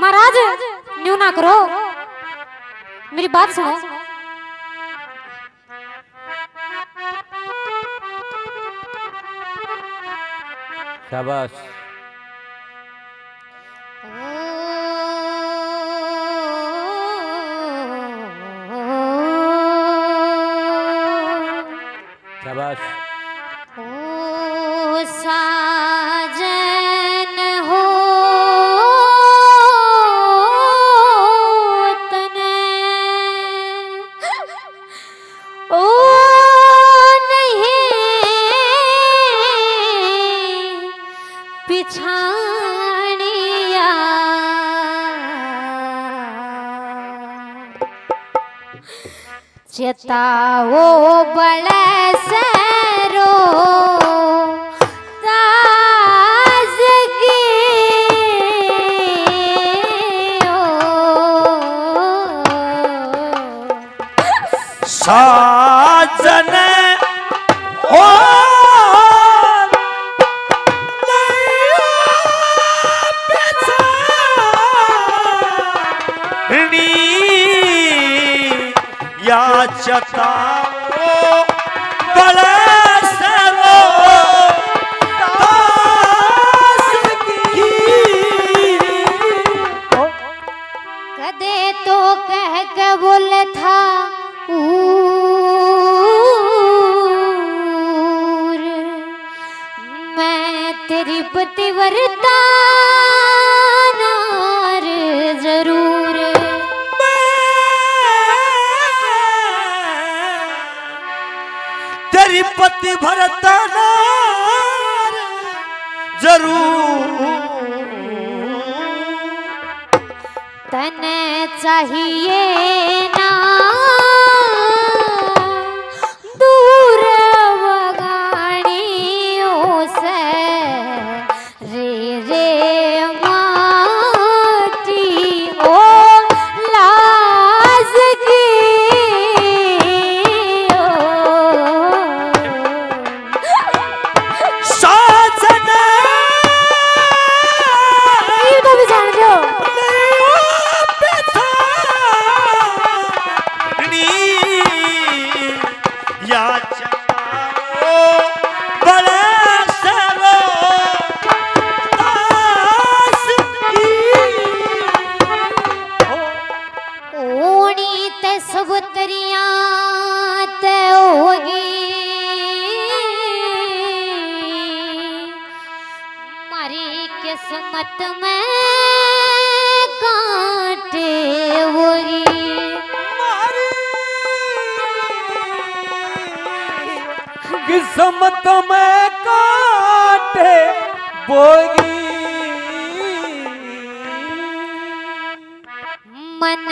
महाराज new ना करो, मेरी बात सुनो। शाबाश। शाबाश। ओ साजन हो तने ओ नहीं पिछाड़िया चेताओ बड़े सरो ताज़गी साजन हो या चताओ बड़े सरो कदे तो कह के बोले था ऊर मैं तेरी पतिव्रता नार जरूर तेरी पति भरता नार जरूर तने चाहिए ना दूर वगाड़ियों से रे रे माटी ओ लाज़गी ओ साजन ये तो भी जान दो या चताओ बड़े सरो ओणी ते सबुतरियां ते होगी मारी किस्मत में कांटे होगी किस्मत में कांटे बोगी मन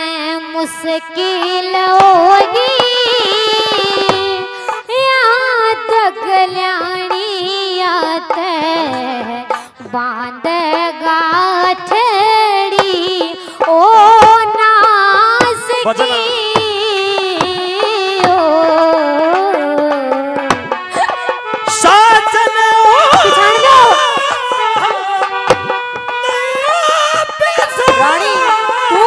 मुश्किल होगी याद गल्याणी आते बांध गाठड़ी ओ नास की ओ साजन पिछाड़ दो रानी तू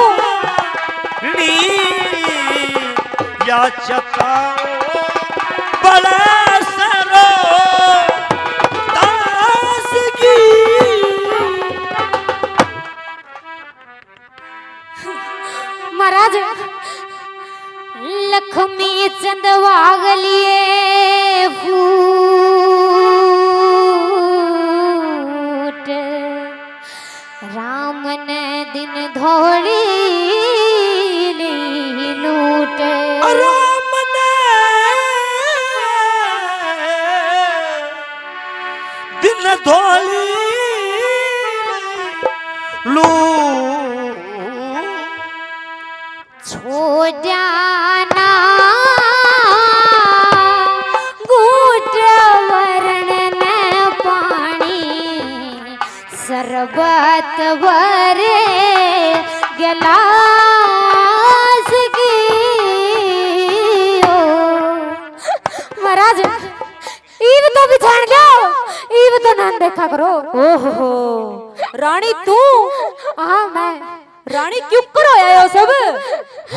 या चताओ बड़े सरो ताज़गी महाराज लक्ष्मी चंद वागलिए फूट राम ने दिन धोड़ी लूट राम ने दिन धोली लू छोड़ना घूट वरण ने पानी सरबत भरे गिलास की महाराज ईब तो बिछाड़ लो, ईब तो ना देखा करो। ओहो रानी तू, हाँ मैं रानी क्यों